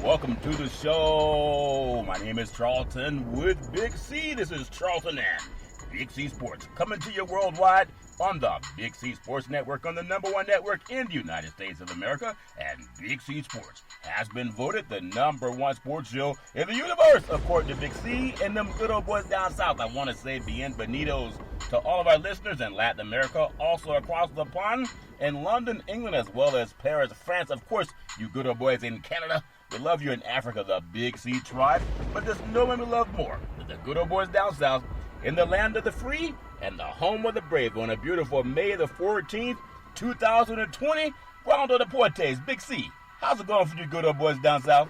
Welcome to the show. My name is Charlton with Big C. This is Charlton and Big C Sports coming to you worldwide on the Big C Sports Network, on the #1 network in the United States of America. And Big C Sports has been voted the #1 sports show in the universe, according to Big C and them good old boys down south. I want to say bienvenidos to all of our listeners in Latin America, also across the pond in London, England, as well as Paris, France. Of course, you good old boys in Canada. We love you in Africa, the Big C tribe. But there's no one we love more than the good old boys down south in the land of the free and the home of the brave on a beautiful May the 14th, 2020. Guando Deportes, Big C. How's it going for you good old boys down south?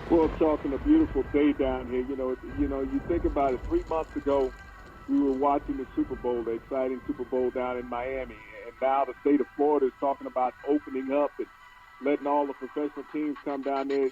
Well, talking a beautiful day down here. You know, you think about it. 3 months ago, we were watching the Super Bowl, the exciting Super Bowl down in Miami, and now the state of Florida is talking about opening up and letting all the professional teams come down there,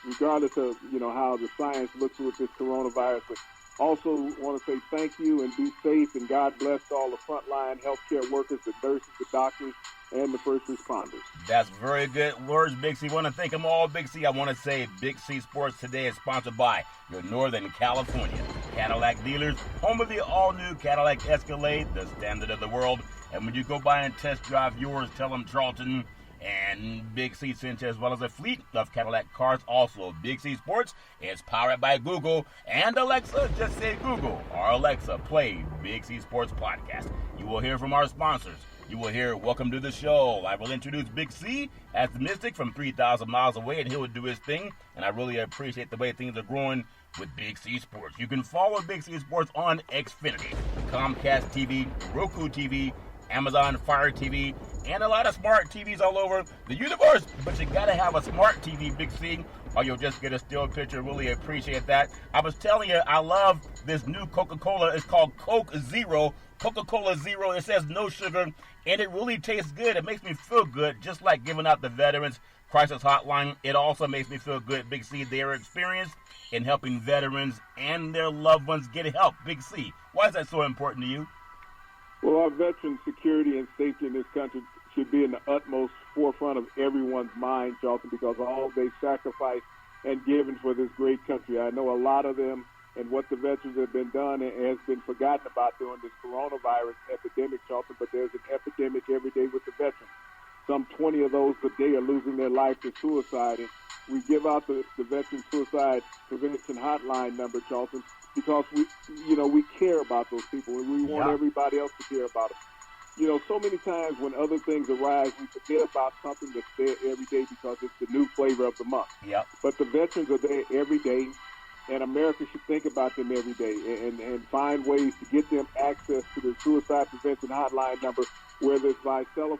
regardless of, how the science looks with this coronavirus. But also want to say thank you and be safe, and God bless all the frontline healthcare workers, the nurses, the doctors, and the first responders. That's very good words, Big C. I want to thank them all, Big C. I want to say Big C Sports today is sponsored by your Northern California Cadillac dealers, home of the all-new Cadillac Escalade, the standard of the world. And when you go by and test drive yours, tell them Charlton and Big C sent you, as well as a fleet of Cadillac cars. Also, Big C Sports is powered by Google and Alexa. Just say Google or Alexa, play Big C Sports Podcast. You will hear from our sponsors. You will hear Welcome to the Show. I will introduce Big C as the Mystic from 3,000 miles away, and he will do his thing. And I really appreciate the way things are growing with Big C Sports. You can follow Big C Sports on Xfinity, Comcast TV, Roku TV, Amazon Fire TV, and a lot of smart TVs all over the universe. But you gotta have a smart TV, Big C, or you'll just get a still picture. Really appreciate that. I was telling you, I love this new Coca-Cola. It's called Coke Zero. Coca-Cola Zero. It says no sugar, and it really tastes good. It makes me feel good, just like giving out the Veterans Crisis Hotline. It also makes me feel good, Big C. They are experienced in helping veterans and their loved ones get help. Big C, why is that so important to you? Well, our veterans' security and safety in this country should be in the utmost forefront of everyone's mind, Charlton, because of all they sacrificed and given for this great country. I know a lot of them and what the veterans have been done has been forgotten about during this coronavirus epidemic, Charlton, but there's an epidemic every day with the veterans. Some 20 of those per day are losing their life to suicide. And we give out the Veteran Suicide Prevention Hotline number, Charlton, because we care about those people, and we want everybody else to care about them. So many times when other things arise, we forget about something that's there every day because it's the new flavor of the month. Yep. But the veterans are there every day, and America should think about them every day and find ways to get them access to the Suicide Prevention Hotline number, whether it's by cell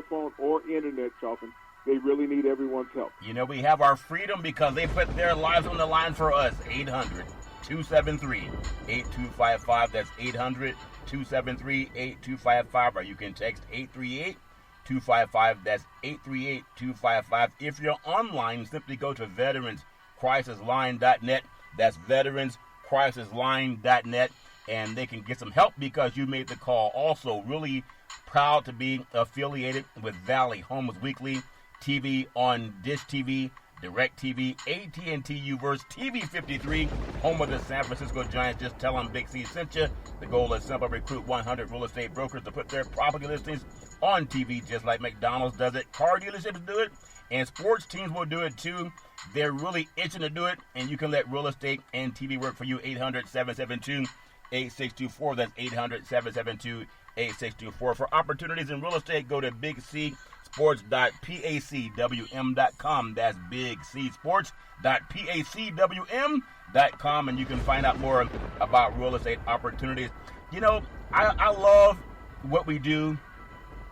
phone or internet, Charlton. They really need everyone's help. We have our freedom because they put their lives on the line for us. 800-273-8255. That's 800-273-8255. Or you can text 838-255. That's 838-255. If you're online, simply go to veteranscrisisline.net. That's veteranscrisisline.net. And they can get some help because you made the call. Also, really proud to be affiliated with Valley Homes Weekly TV on Dish TV, Direct TV, AT&T Uverse, TV 53, home of the San Francisco Giants. Just tell them Big C sent you. The goal is simple: recruit 100 real estate brokers to put their property listings on TV, just like McDonald's does it. Car dealerships do it, and sports teams will do it too. They're really itching to do it, and you can let real estate and TV work for you. 800-772-8624. That's 800-772-8624. For opportunities in real estate, go to bigcsports.pacwm.com. That's bigcsports.pacwm.com, and you can find out more about real estate opportunities. I love what we do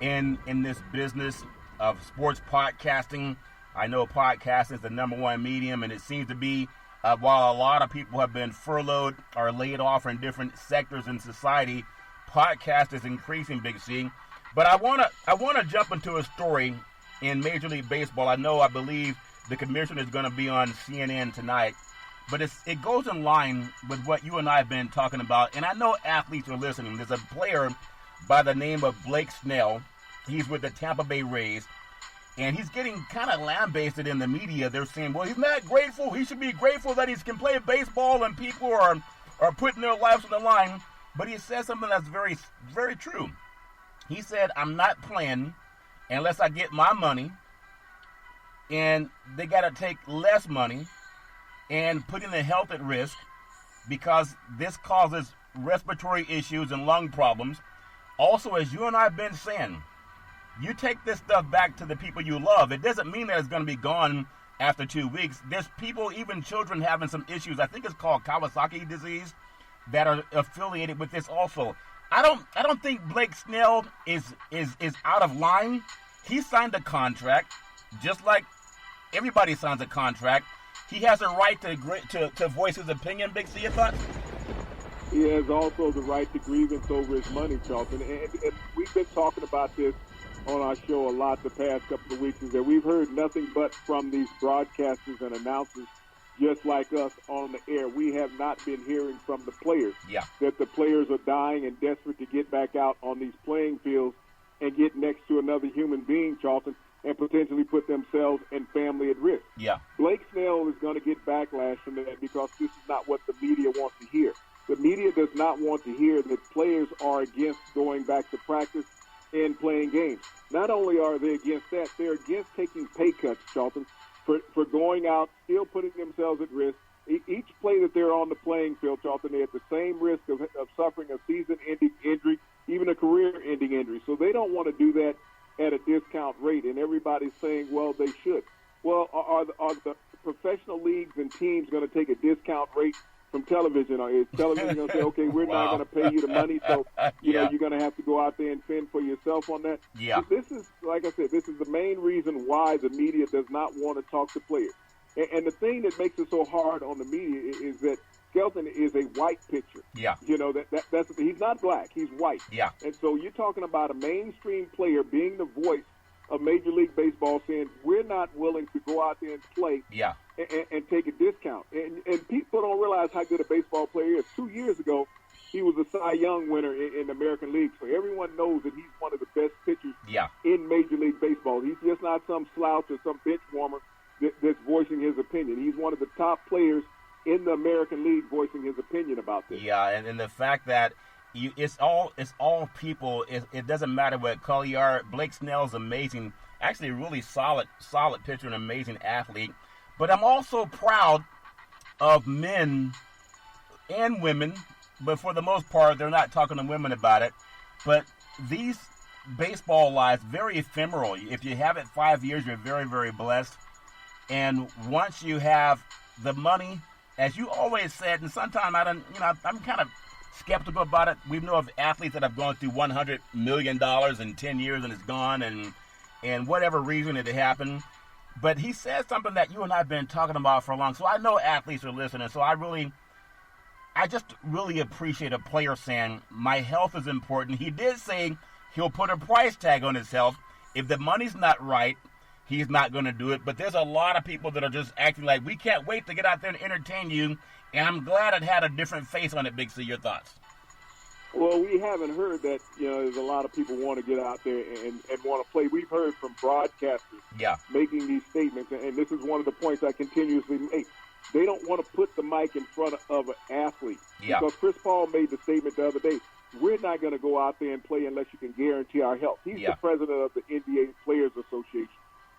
in this business of sports podcasting. I know podcasting is the #1 medium, and it seems to be, while a lot of people have been furloughed or laid off in different sectors in society, podcast is increasing, Big C. But I want to jump into a story in Major League Baseball. I believe the commissioner is going to be on CNN tonight, but it goes in line with what you and I have been talking about, and I know athletes are listening. There's a player by the name of Blake Snell. He's with the Tampa Bay Rays. And he's getting kind of lambasted in the media. They're saying, well, he's not grateful. He should be grateful that he can play baseball and people are putting their lives on the line. But he says something that's very, very true. He said, I'm not playing unless I get my money. And they got to take less money and putting their health at risk because this causes respiratory issues and lung problems. Also, as you and I have been saying, you take this stuff back to the people you love. It doesn't mean that it's going to be gone after 2 weeks. There's people, even children, having some issues. I think it's called Kawasaki disease that are affiliated with this also. I don't think Blake Snell is out of line. He signed a contract, just like everybody signs a contract. He has a right to voice his opinion. Big C, your thoughts? He has also the right to grievance over his money, Charlton. And we've been talking about this on our show a lot the past couple of weeks, is that we've heard nothing but from these broadcasters and announcers just like us on the air. We have not been hearing from the players that the players are dying and desperate to get back out on these playing fields and get next to another human being, Charlton, and potentially put themselves and family at risk. Yeah. Blake Snell is going to get backlash from that because this is not what the media wants to hear. The media does not want to hear that players are against going back to practice and playing games. Not only are they against that, they're against taking pay cuts, Charlton, for going out, still putting themselves at risk. Each play that they're on the playing field, Charlton, they're at the same risk of suffering a season-ending injury, even a career-ending injury. So they don't want to do that at a discount rate, and everybody's saying, well, they should. Well, are the professional leagues and teams going to take a discount rate from television? Or is television going to say, okay, we're not going to pay you the money, so you know you're going to have to go out there and fend for yourself on that? Yeah. This is, like I said, this is the main reason why the media does not want to talk to players. And the thing that makes it so hard on the media is that Skelton is a white pitcher. Yeah. You know, that's he's not black, he's white. Yeah. And so you're talking about a mainstream player being the voice of Major League Baseball saying, we're not willing to go out there and play and take a discount. And people don't realize how good a baseball player is. 2 years ago, he was a Cy Young winner in the American League. So everyone knows that he's one of the best pitchers in Major League Baseball. He's just not some slouch or some bench warmer that's voicing his opinion. He's one of the top players in the American League voicing his opinion about this. Yeah, and the fact that it's all people. It doesn't matter what color you are. Blake Snell's amazing, actually a really solid pitcher, an amazing athlete. But I'm also proud of men and women, but for the most part, they're not talking to women about it. But these baseball lives, very ephemeral. If you have it 5 years, you're very, very blessed. And once you have the money, as you always said, and sometimes I'm kind of skeptical about it. We know of athletes that have gone through $100 million in 10 years and it's gone, and whatever reason it happened. But he said something that you and I have been talking about for a long. So I know athletes are listening. So I just really appreciate a player saying my health is important. He did say he'll put a price tag on his health. If the money's not right, he's not going to do it. But there's a lot of people that are just acting like we can't wait to get out there and entertain you. And I'm glad it had a different face on it, Big C. Your thoughts? Well, we haven't heard that, there's a lot of people want to get out there and want to play. We've heard from broadcasters making these statements, and this is one of the points I continuously make. They don't want to put the mic in front of an athlete. Yeah. Because Chris Paul made the statement the other day, we're not going to go out there and play unless you can guarantee our health. He's the president of the NBA Players Association.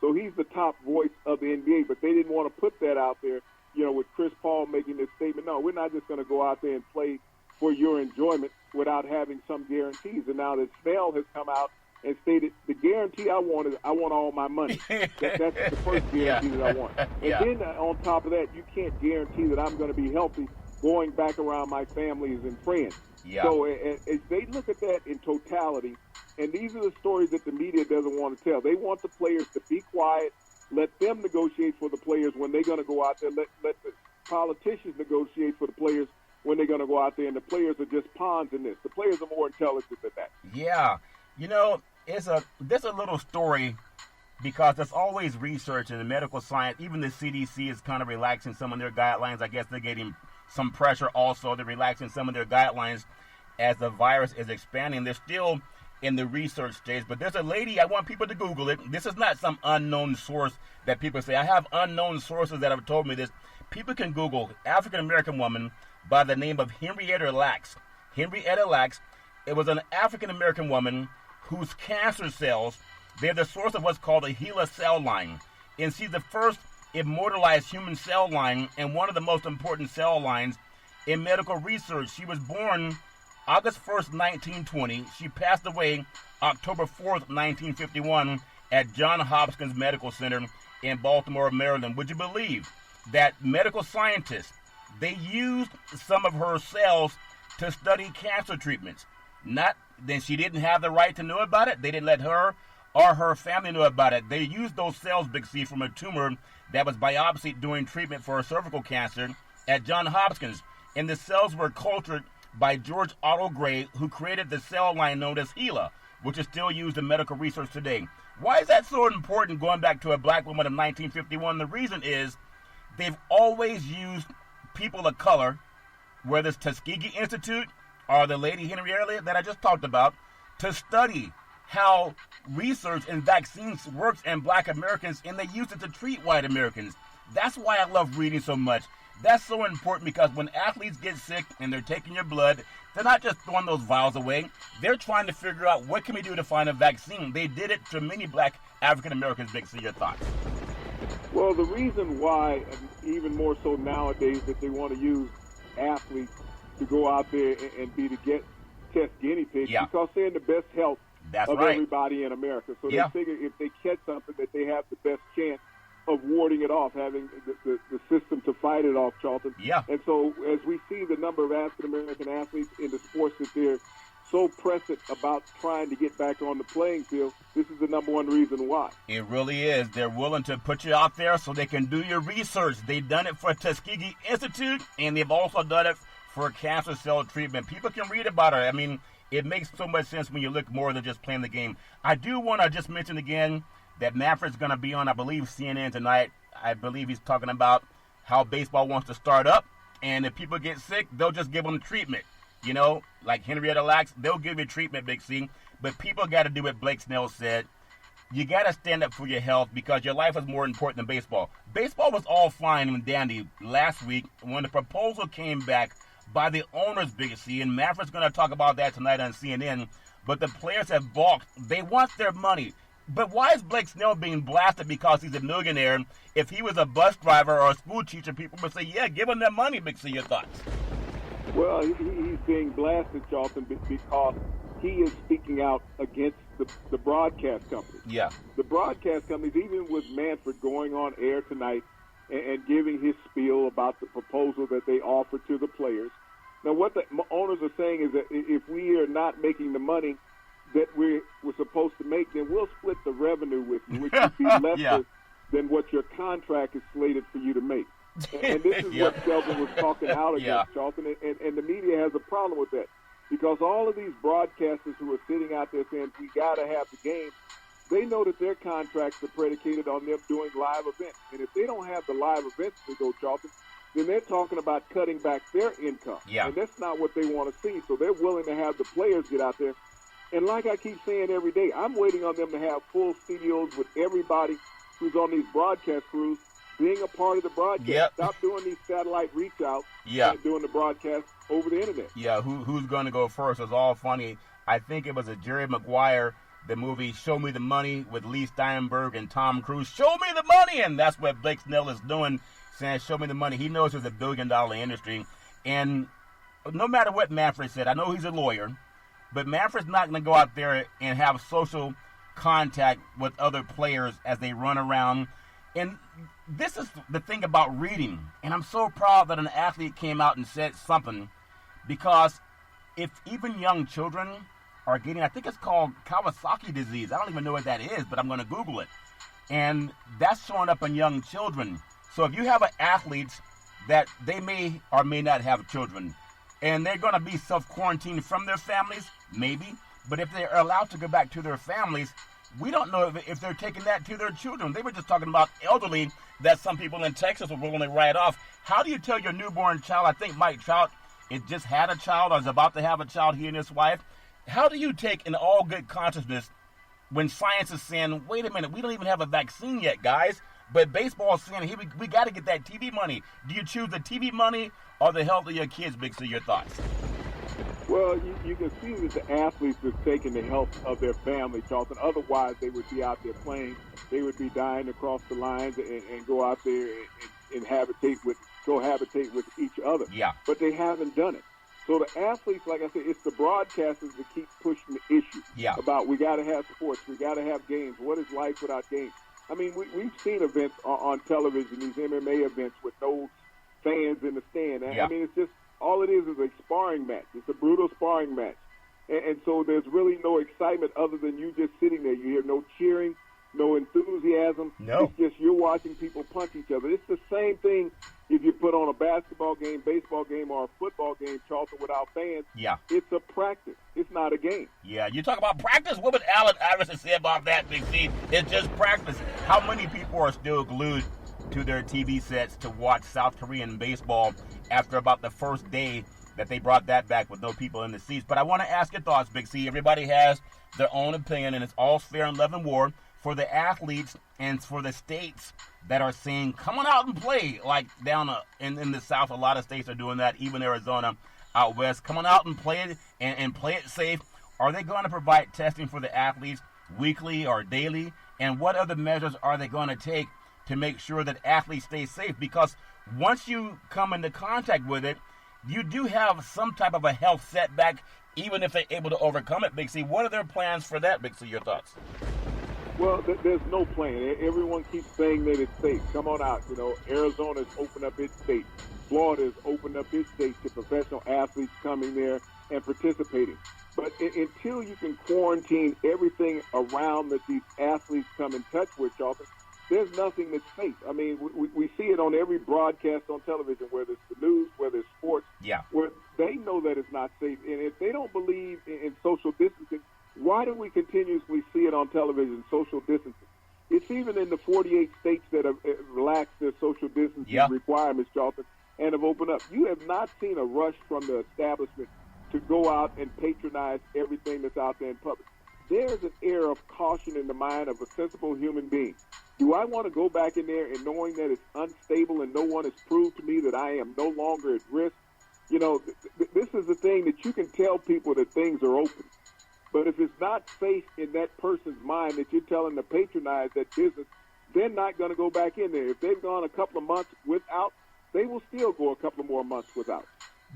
So he's the top voice of the NBA, but they didn't want to put that out there, with Chris Paul making this statement. No, we're not just going to go out there and play for your enjoyment without having some guarantees. And now that Snell has come out and stated, the guarantee I want is I want all my money. That's the first guarantee that I want. And then on top of that, you can't guarantee that I'm going to be healthy going back around my families and friends. So as they look at that in totality, and these are the stories that the media doesn't want to tell. They want the players to be quiet, let them negotiate for the players when they're going to go out there, let the politicians negotiate for the players when they're going to go out there, and the players are just pawns in this. The players are more intelligent than that. Yeah. There's a little story because there's always research in the medical science. Even the CDC is kind of relaxing some of their guidelines. I guess they're getting some pressure also. They're relaxing some of their guidelines as the virus is expanding. There's still in the research stage. But there's a lady, I want people to Google it. This is not some unknown source that people say. I have unknown sources that have told me this. People can Google African-American woman by the name of Henrietta Lacks. Henrietta Lacks, it was an African-American woman whose cancer cells, they're the source of what's called a HeLa cell line. And she's the first immortalized human cell line and one of the most important cell lines in medical research. She was born August 1st, 1920. She passed away October 4th, 1951 at Johns Hopkins Medical Center in Baltimore, Maryland. Would you believe that medical scientists, they used some of her cells to study cancer treatments? Then she didn't have the right to know about it. They didn't let her or her family know about it. They used those cells, Big C, from a tumor that was biopsied during treatment for cervical cancer at Johns Hopkins. And the cells were cultured by George Otto Gray, who created the cell line known as HeLa, which is still used in medical research today. Why is that so important going back to a black woman of 1951? The reason is they've always used people of color, whether it's Tuskegee Institute or the lady Henrietta that I just talked about, to study how research in vaccines works in black Americans, and they use it to treat white Americans. That's why I love reading so much. That's so important, because when athletes get sick and they're taking your blood, they're not just throwing those vials away. They're trying to figure out, what can we do to find a vaccine? They did it to many black African Americans. Big C, your thoughts? Well, the reason why, and even more so nowadays, that they want to use athletes to go out there and be the test guinea pigs, because they're in the best health of everybody in America. So they figure if they catch something, that they have the best chance of warding it off, having the system to fight it off, Charlton. And so as we see the number of African-American athletes in the sports that they're so pressing about trying to get back on the playing field, this is the number one reason why. It really is. They're willing to put you out there so they can do your research. They've done it for Tuskegee Institute, and they've also done it for cancer cell treatment. People can read about it. I mean, it makes so much sense when you look more than just playing the game. I do want to just mention again that Manfred's going to be on, I believe, CNN tonight. I believe he's talking about how baseball wants to start up, and if people get sick, they'll just give them treatment. You know, like Henrietta Lacks, they'll give you treatment, Big C. But people got to do what Blake Snell said. You got to stand up for your health, because your life is more important than baseball. Baseball was all fine and dandy last week when the proposal came back by the owners, Big C, and Manfred's going to talk about that tonight on CNN. But the players have balked. They want their money. But why is Blake Snell being blasted because he's a millionaire? If he was a bus driver or a school teacher, people would say, yeah, give him their money, Big C. Your thoughts? Well, he's being blasted, Charlton, because he is speaking out against the broadcast companies. Yeah. The broadcast companies, even with Manfred going on air tonight and giving his spiel about the proposal that they offered to the players. Now, what the owners are saying is that if we are not making the money that we're supposed to make, then we'll split the revenue with you, which would be lesser than what your contract is slated for you to make. And this is what Shelton was talking out against, Charlton, and the media has a problem with that, because all of these broadcasters who are sitting out there saying we got to have the game, they know that their contracts are predicated on them doing live events. And if they don't have the live events to go, Charlton, then they're talking about cutting back their income. And that's not what they want to see. So they're willing to have the players get out there. And like I keep saying every day, I'm waiting on them to have full studios with everybody who's on these broadcast crews being a part of the broadcast. Stop doing these satellite reach outs and doing the broadcast over the internet. Who's going to go first? It's all funny. I think it was a Jerry Maguire, the movie Show Me the Money with Lee Steinberg and Tom Cruise. Show me the money! And that's what Blake Snell is doing, saying show me the money. He knows it's a billion-dollar industry. And no matter what Manfred said, I know he's a lawyer, but Manfred's not going to go out there and have social contact with other players as they run around. And this is the thing about reading. And I'm so proud that an athlete came out and said something, because if even young children are getting, I think it's called Kawasaki disease. I don't even know what that is, but I'm going to Google it. And that's showing up in young children. So if you have athletes that they may or may not have children, and they're going to be self-quarantined from their families, maybe. But if they're allowed to go back to their families, we don't know if they're taking that to their children. They were just talking about elderly that some people in Texas were willing to write off. How do you tell your newborn child? I think Mike Trout just had a child or is about to have a child, he and his wife. How do you take in all good consciousness when science is saying, wait a minute, we don't even have a vaccine yet, guys, but baseball is saying, hey, we got to get that TV money. Do you choose the TV money or the health of your kids, Big C? Your thoughts? Well, you can see that the athletes are taking the health of their family, Charlton. Otherwise, they would be out there playing. They would be dying to cross the lines and go out there and habitate with each other. Yeah. But they haven't done it. So the athletes, like I said, it's the broadcasters that keep pushing the issue about we got to have sports, we got to have games. What is life without games? I mean, we've seen events on television, these MMA events with no fans in the stand. I mean, it's just all it is a sparring match. It's a brutal sparring match. And so there's really no excitement other than you just sitting there. You hear no cheering, no enthusiasm. No. It's just you're watching people punch each other. It's the same thing if you put on a basketball game, baseball game, or a football game, Charlton, without fans. Yeah. It's a practice. It's not a game. Yeah, you talk about practice. What would Allen Iverson say about that, Big C? It's just practice. How many people are still glued to their TV sets to watch South Korean baseball after about the first day that they brought that back with no people in the seats? But I want to ask your thoughts, Big C. Everybody has their own opinion, and it's all fair in love and war. For the athletes and for the states that are saying, come on out and play, like down in the South, a lot of states are doing that, even Arizona out west. Come on out and play it and play it safe. Are they going to provide testing for the athletes weekly or daily? And what other measures are they going to take to make sure that athletes stay safe? Because once you come into contact with it, you do have some type of a health setback, even if they're able to overcome it, Big C. What are their plans for that, Big C? Your thoughts? Well, there's no plan. Everyone keeps saying that it's safe. Come on out. You know, Arizona's opened up its state. Florida's opened up its state to professional athletes coming there and participating. But until you can quarantine everything around that these athletes come in touch with, Charlton, there's nothing that's safe. I mean, we see it on every broadcast on television, whether it's the news, whether it's sports, where they know that it's not safe. And if they don't believe in social distancing, why do we continuously see it on television, social distancing? It's even in the 48 states that have relaxed their social distancing requirements, Charlton, and have opened up. You have not seen a rush from the establishment to go out and patronize everything that's out there in public. There's an air of caution in the mind of a sensible human being. Do I want to go back in there and knowing that it's unstable and no one has proved to me that I am no longer at risk? You know, this is the thing that you can tell people that things are open. But if it's not safe in that person's mind that you're telling to patronize that business, they're not going to go back in there. If they've gone a couple of months without, they will still go a couple of more months without.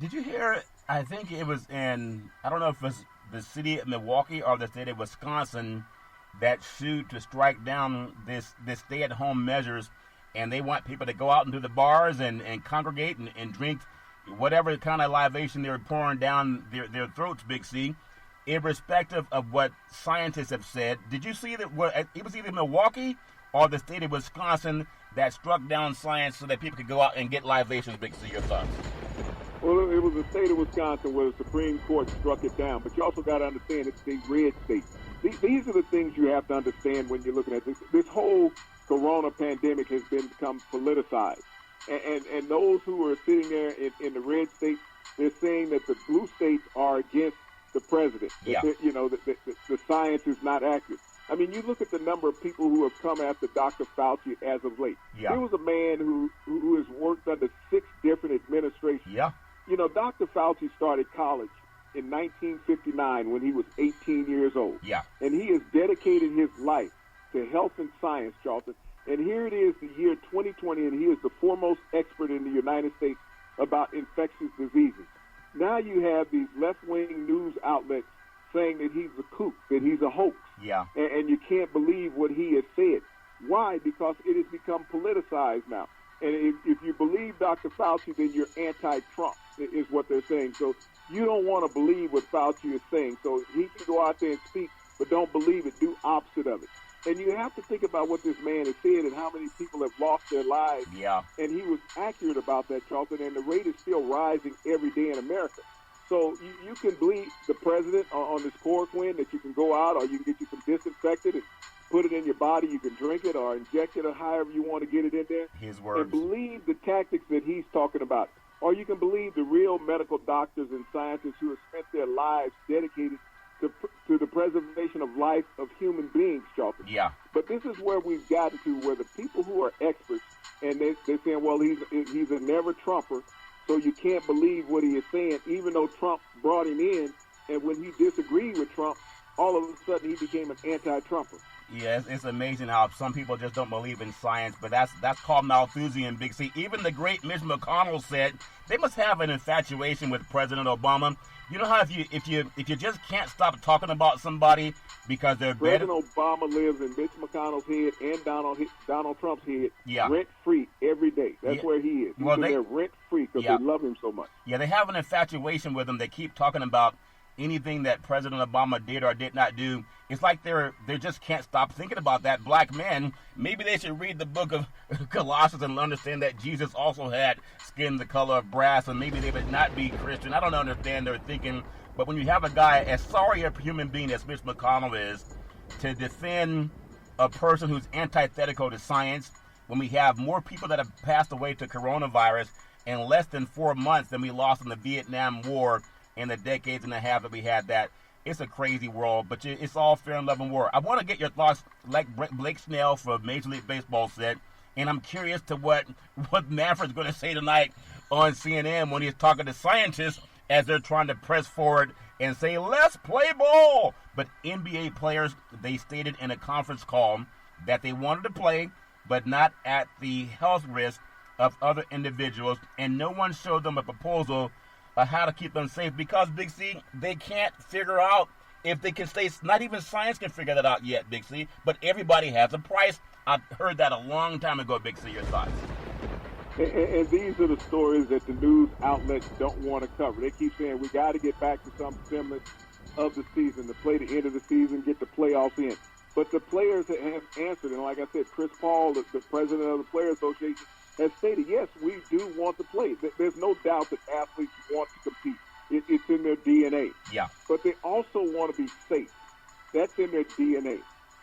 Did you hear, I think it was in, I don't know if it's the city of Milwaukee or the state of Wisconsin that sued to strike down this stay-at-home measures, and they want people to go out into the bars and congregate and drink whatever kind of libation they're pouring down their throats, Big C, irrespective of what scientists have said. Did you see that it was either Milwaukee or the state of Wisconsin that struck down science so that people could go out and get libations, Big C? Your thoughts? Well, it was the state of Wisconsin where the Supreme Court struck it down. But you also got to understand it's a red state. These are the things you have to understand when you're looking at this. This whole corona pandemic has become politicized. And those who are sitting there in the red states, they're saying that the blue states are against the president. Yeah. You know, the science is not accurate. I mean, you look at the number of people who have come after Dr. Fauci as of late. Yeah. There was a man who has worked under 6 different administrations. Yeah. You know, Dr. Fauci started college in 1959 when he was 18 years old. Yeah. And he has dedicated his life to health and science, Charlton. And here it is, the year 2020, and he is the foremost expert in the United States about infectious diseases. Now you have these left-wing news outlets saying that he's a kook, that he's a hoax. Yeah. And you can't believe what he has said. Why? Because it has become politicized now. And if you believe Dr. Fauci, then you're anti-Trump, is what they're saying. So you don't want to believe what Fauci is saying. So he can go out there and speak, but don't believe it. Do opposite of it. And you have to think about what this man has said and how many people have lost their lives. Yeah. And he was accurate about that, Charlton, and the rate is still rising every day in America. So you can bleed the president on this chloroquine that you can go out, or you can get you some disinfectant and put it in your body. You can drink it or inject it or however you want to get it in there. His words. And believe the tactics that he's talking about. Or you can believe the real medical doctors and scientists who have spent their lives dedicated to the preservation of life of human beings, Charlton. Yeah. But this is where we've gotten to, where the people who are experts, and they're saying, well, he's a never Trumper, so you can't believe what he is saying, even though Trump brought him in, and when he disagreed with Trump, all of a sudden he became an anti-Trumper. Yeah, it's amazing how some people just don't believe in science, but that's called Malthusian, Big C. Even the great Mitch McConnell said they must have an infatuation with President Obama. You know how if you just can't stop talking about somebody because they're President Obama lives in Mitch McConnell's head and Donald Trump's head, rent free every day. That's where he is. He's in there rent free because they love him so much. Yeah, they have an infatuation with him. They keep talking about anything that President Obama did or did not do. It's like they just can't stop thinking about that. Black men, maybe they should read the book of Colossians and understand that Jesus also had skin the color of brass, and maybe they would not be Christian. I don't understand their thinking, but when you have a guy as sorry a human being as Mitch McConnell is to defend a person who's antithetical to science, when we have more people that have passed away to coronavirus in less than 4 months than we lost in the Vietnam War in the decades and a half that we had that. It's a crazy world, but it's all fair and love and war. I want to get your thoughts, like Blake Snell from Major League Baseball said, and I'm curious to what Manfred's going to say tonight on CNN when he's talking to scientists as they're trying to press forward and say, let's play ball. But NBA players, they stated in a conference call that they wanted to play, but not at the health risk of other individuals, and no one showed them a proposal how to keep them safe because, Big C, they can't figure out if they can stay. Not even science can figure that out yet, Big C, but everybody has a price. I heard that a long time ago, Big C. Your thoughts? And these are the stories that the news outlets don't want to cover. They keep saying we got to get back to some semblance of the season, to play the end of the season, get the playoffs in. But the players have answered, and like I said, Chris Paul, the president of the Players Association, has stated, yes, we do want to play. There's no doubt that athletes want to compete. It's in their DNA. Yeah. But they also want to be safe. That's in their DNA.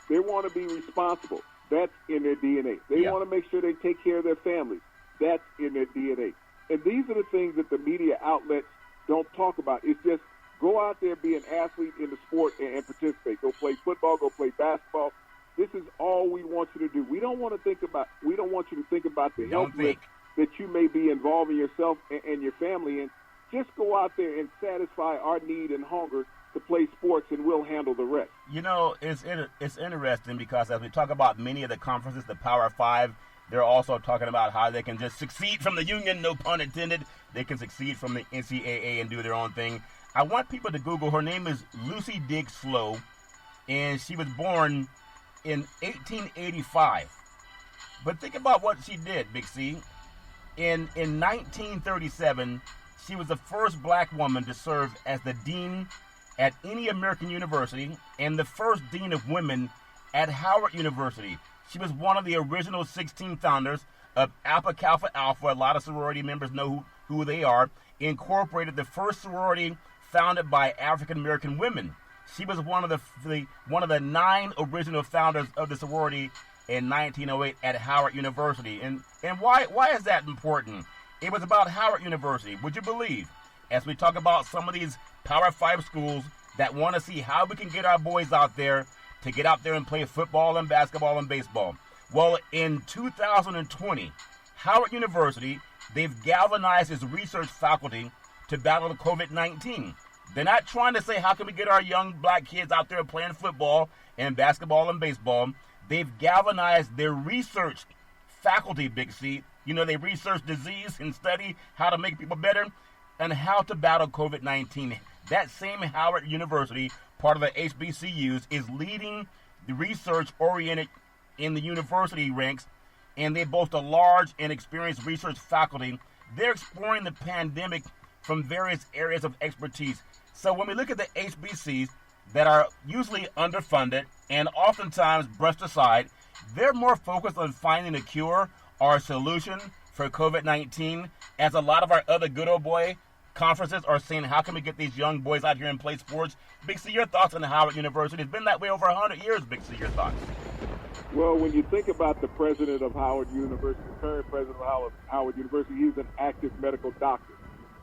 They want to be responsible. That's in their DNA. They want to make sure they take care of their families. That's in their DNA. And these are the things that the media outlets don't talk about. It's just go out there, be an athlete in the sport, and participate. Go play football, go play basketball. This is all we want you to do. We don't want you to think about the health risk that you may be involving yourself and your family in. Just go out there and satisfy our need and hunger to play sports, and we'll handle the rest. You know, it's interesting because as we talk about many of the conferences, the Power Five, they're also talking about how they can just succeed from the union, no pun intended. They can succeed from the NCAA and do their own thing. I want people to Google. Her name is Lucy Diggs Slow, and she was born in 1885. But think about what she did, Big C. In 1937, she was the first black woman to serve as the dean at any American university and the first dean of women at Howard University. She was one of the original 16 founders of Alpha Kappa Alpha. A lot of sorority members know who they are. Incorporated the first sorority founded by African American women. She was one of the 9 original founders of the sorority in 1908 at Howard University. And why is that important? It was about Howard University. Would you believe, as we talk about some of these Power 5 schools that want to see how we can get our boys out there to get out there and play football and basketball and baseball. Well, in 2020, Howard University, they've galvanized its research faculty to battle the COVID-19. They're not trying to say, how can we get our young black kids out there playing football and basketball and baseball? They've galvanized their research faculty, Big C. You know, they research disease and study how to make people better and how to battle COVID-19. That same Howard University, part of the HBCUs, is leading the research oriented in the university ranks, and they boast a large and experienced research faculty. They're exploring the pandemic from various areas of expertise. So when we look at the HBCs that are usually underfunded and oftentimes brushed aside, they're more focused on finding a cure or a solution for COVID-19, as a lot of our other good old boy conferences are saying, how can we get these young boys out here and play sports? Big C, your thoughts on Howard University? It's been that way over 100 years, Big C, your thoughts? Well, when you think about the president of Howard University, the current president of Howard University, he's an active medical doctor.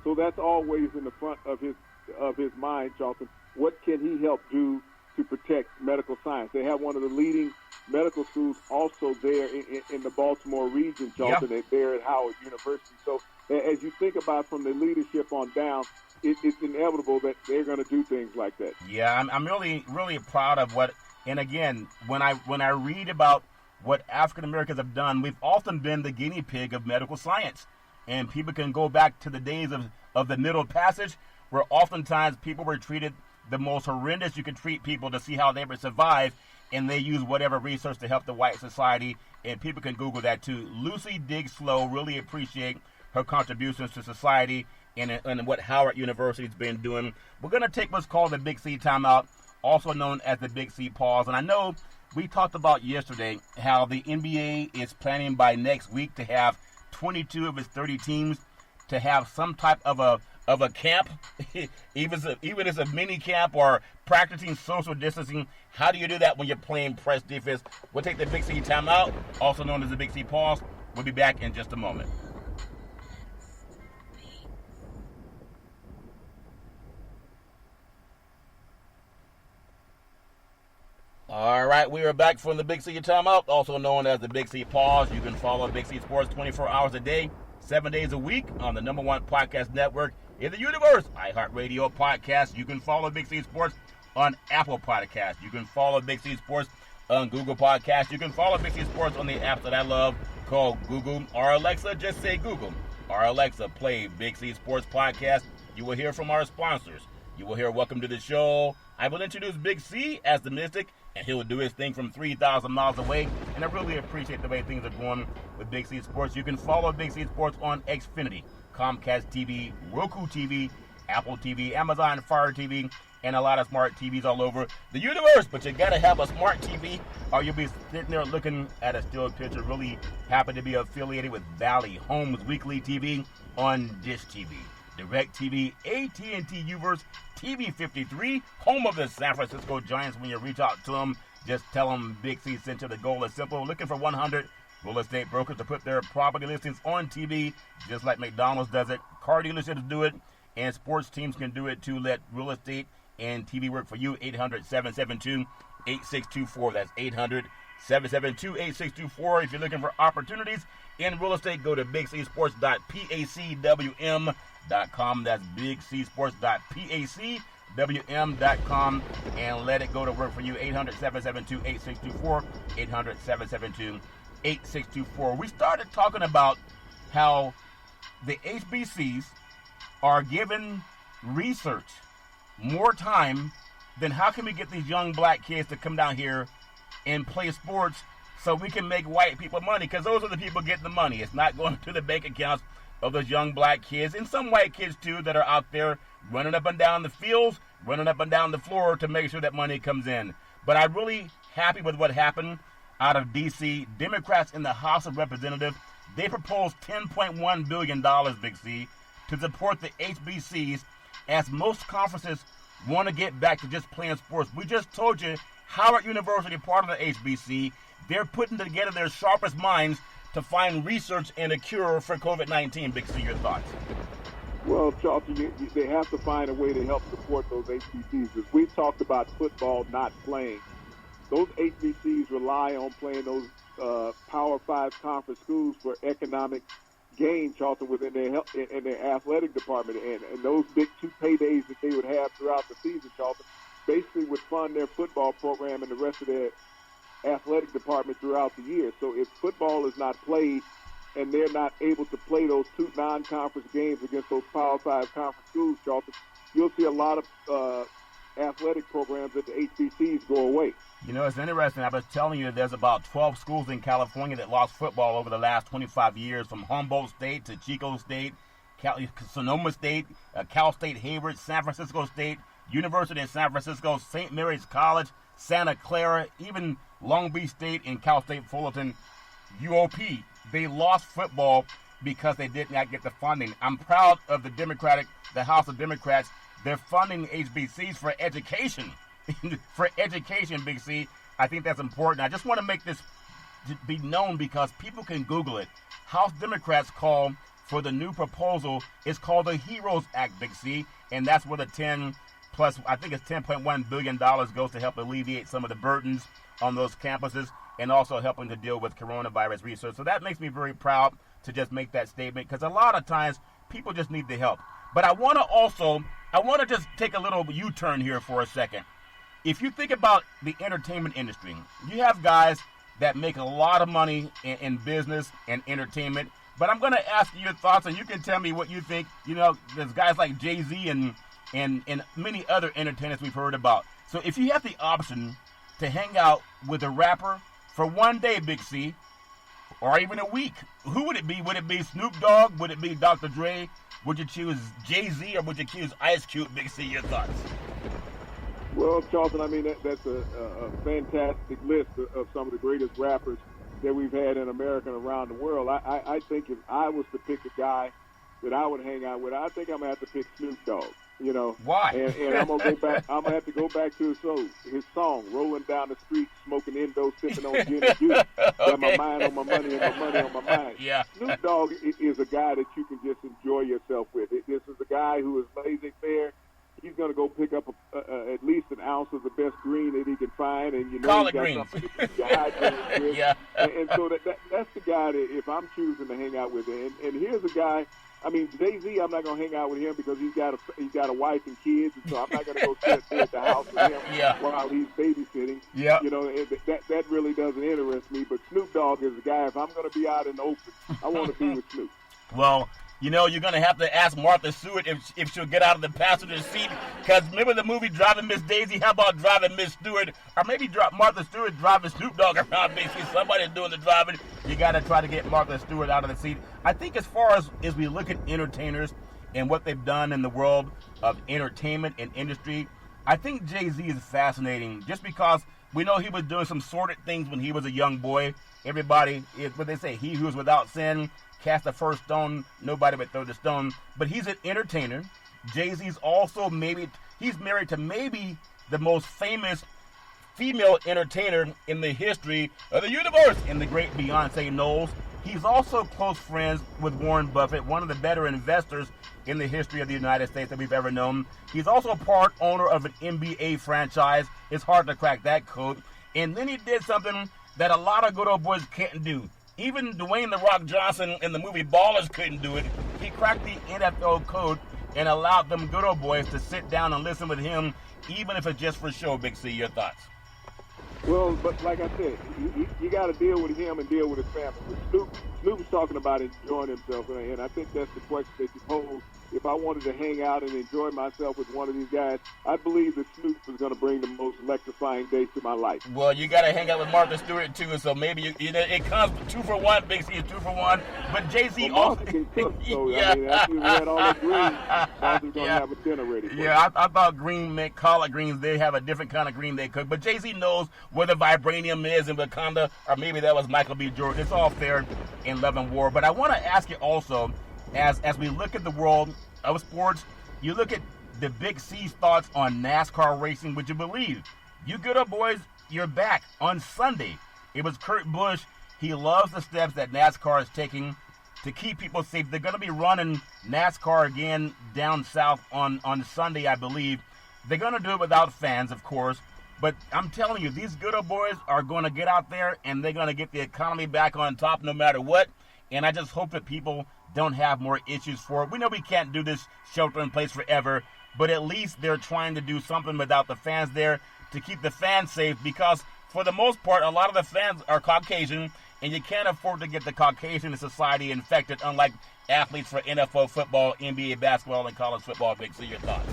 So that's always in the front of his mind, Charlton. what can he help do to protect medical science? They have one of the leading medical schools also there in the Baltimore region, Charlton, there at Howard University. So as you think about from the leadership on down, it's inevitable that they're going to do things like that. Yeah, I'm really, really proud of what, and again, when I read about what African Americans have done, we've often been the guinea pig of medical science. And people can go back to the days of the Middle Passage, where oftentimes people were treated the most horrendous you could treat people to see how they would survive, and they use whatever research to help the white society, and people can Google that too. Lucy Diggs Slow, really appreciate her contributions to society and what Howard University's been doing. We're going to take what's called the Big C timeout, also known as the Big C pause. And I know we talked about yesterday how the NBA is planning by next week to have 22 of its 30 teams to have some type of a camp, even as a mini camp or practicing social distancing. How do you do that when you're playing press defense? We'll take the Big C timeout, also known as the Big C pause. We'll be back in just a moment. All right, we are back from the Big C timeout, also known as the Big C pause. You can follow Big C Sports 24 hours a day, 7 days a week on the #1 podcast network in the universe, iHeartRadio podcast. You can follow Big C Sports on Apple Podcasts. You can follow Big C Sports on Google Podcasts. You can follow Big C Sports on the app that I love called Google or Alexa. Just say Google or Alexa, play Big C Sports podcast. You will hear from our sponsors. You will hear Welcome to the Show. I will introduce Big C as the Mystic, and he'll do his thing from 3,000 miles away. And I really appreciate the way things are going with Big C Sports. You can follow Big C Sports on Xfinity, Comcast TV, Roku TV, Apple TV, Amazon Fire TV, and a lot of smart TVs all over the universe. But you gotta have a smart TV, or you'll be sitting there looking at a still picture. Really happy to be affiliated with Valley Homes Weekly TV on Dish TV, DirecTV, AT&T Uverse, TV 53, home of the San Francisco Giants. When you reach out to them, just tell them Big C sent you. The goal is simple: looking for 100 real estate brokers to put their property listings on TV, just like McDonald's does it. Car dealerships do it, and sports teams can do it too. Let real estate and TV work for you. 800-772-8624. That's 800-772-8624. If you're looking for opportunities in real estate, go to bigcsports.pacwm.com. That's bigcsports.pacwm.com, and let it go to work for you. 800-772-8624. 800-772-8624. We started talking about how the HBCs are giving research more time than how can we get these young black kids to come down here and play sports so we can make white people money, because those are the people getting the money. It's not going to the bank accounts of those young black kids, and some white kids too, that are out there running up and down the fields, running up and down the floor to make sure that money comes in. But I'm really happy with what happened out of D.C. Democrats in the House of Representatives, they proposed $10.1 billion, Big C, to support the HBCs, as most conferences want to get back to just playing sports. We just told you Howard University, part of the HBC, they're putting together their sharpest minds to find research and a cure for COVID-19. Big C, your thoughts? Well, Charlton, they have to find a way to help support those HBCs. As we've talked about football not playing, those HBCs rely on playing those Power 5 conference schools for economic gain, Charlton, within their in their athletic department. And those big 2 paydays that they would have throughout the season, Charlton, basically would fund their football program and the rest of their athletic department throughout the year. So if football is not played and they're not able to play those 2 non-conference games against those Power 5 conference schools, Charlton, you'll see a lot of athletic programs at the HBCs go away. You know, it's interesting. I was telling you there's about 12 schools in California that lost football over the last 25 years, from Humboldt State to Chico State, Sonoma State, Cal State Hayward, San Francisco State, University of San Francisco, St. Mary's College, Santa Clara, even Long Beach State and Cal State Fullerton, UOP. They lost football because they did not get the funding. I'm proud of the House of Democrats. They're funding HBCs for education. For education, Big C. I think that's important. I just want to make this be known because people can Google it. House Democrats call for the new proposal. It's called the HEROES Act, Big C, and that's where the $10 plus I think it's $10.1 billion goes to help alleviate some of the burdens on those campuses and also helping to deal with coronavirus research. So that makes me very proud to just make that statement, because a lot of times people just need the help. But I want to just take a little U-turn here for a second. If you think about the entertainment industry, you have guys that make a lot of money in business and entertainment. But I'm going to ask you your thoughts, and you can tell me what you think. You know, there's guys like Jay-Z and many other entertainers we've heard about. So if you have the option to hang out with a rapper for one day, Big C, or even a week, who would it be? Would it be Snoop Dogg? Would it be Dr. Dre? Would you choose Jay-Z, or would you choose Ice Cube? Big C, your thoughts? Well, Charlton, I mean, that's a fantastic list of some of the greatest rappers that we've had in America and around the world. I think if I was to pick a guy that I would hang out with, I think I'm going to have to pick Snoop Dogg. You know, why? And I'm gonna go back. I'm gonna have to go back to his song, "Rolling Down the Street, Smoking Indo, Sipping on Gin and Juice." Got my mind on my money and my money on my mind. Yeah. Snoop Dogg is a guy that you can just enjoy yourself with. This is a guy who is laissez-faire. He's gonna go pick up at least an ounce of the best green that he can find, and you know collard he's greens. got something to keep you hydrated with. Yeah. And so that's the guy that if I'm choosing to hang out with. And here's a guy. I mean, Jay-Z, I'm not going to hang out with him because he's got a wife and kids, and so I'm not going to go sit there at the house with him while he's babysitting. Yeah. You know, that really doesn't interest me. But Snoop Dogg is the guy. If I'm going to be out in the open, I want to be with Snoop. Well, you know, you're going to have to ask Martha Stewart if she'll get out of the passenger seat. Because remember the movie Driving Miss Daisy? How about Driving Miss Stewart? Or maybe Martha Stewart driving Snoop Dogg around. Basically, somebody's doing the driving. You got to try to get Martha Stewart out of the seat. I think as far as we look at entertainers and what they've done in the world of entertainment and industry, I think Jay-Z is fascinating just because we know he was doing some sordid things when he was a young boy. Everybody, what they say, he who is without sin cast the first stone, nobody but throw the stone. But he's an entertainer. Jay-Z's also he's married to maybe the most famous female entertainer in the history of the universe, in the great Beyonce Knowles. He's also close friends with Warren Buffett, one of the better investors in the history of the United States that we've ever known. He's also part owner of an NBA franchise. It's hard to crack that code. And then he did something that a lot of good old boys can't do. Even Dwayne "The Rock" Johnson in the movie Ballers couldn't do it. He cracked the NFL code and allowed them good old boys to sit down and listen with him, even if it's just for show. Big C, your thoughts? Well, but like I said, you got to deal with him and deal with his family. But Snoop's talking about enjoying himself, and I think that's the question that you pose. If I wanted to hang out and enjoy myself with one of these guys, I believe that Snoop is going to bring the most electrifying day to my life. Well, you got to hang out with Martha Stewart, too, so maybe you know, it comes 2 for 1. Big C is 2 for 1. But Jay-Z Martha can cook, so I mean, after we had all that green, Martha's going to have a dinner ready for I thought green meant collard greens. They have a different kind of green they cook. But Jay-Z knows where the vibranium is in Wakanda, or maybe that was Michael B. Jordan. It's all fair in love and war. But I want to ask you also, as we look at the world of sports, you look at the Big C's thoughts on NASCAR racing. Would you believe? You good old boys, you're back on Sunday. It was Kurt Busch. He loves the steps that NASCAR is taking to keep people safe. They're going to be running NASCAR again down south on Sunday, I believe. They're going to do it without fans, of course. But I'm telling you, these good old boys are going to get out there and they're going to get the economy back on top no matter what. And I just hope that people don't have more issues for it. We know we can't do this shelter in place forever, but at least they're trying to do something without the fans there to keep the fans safe, because for the most part, a lot of the fans are Caucasian, and you can't afford to get the Caucasian society infected, unlike athletes for NFL football, NBA basketball, and college football. Big C, your thoughts?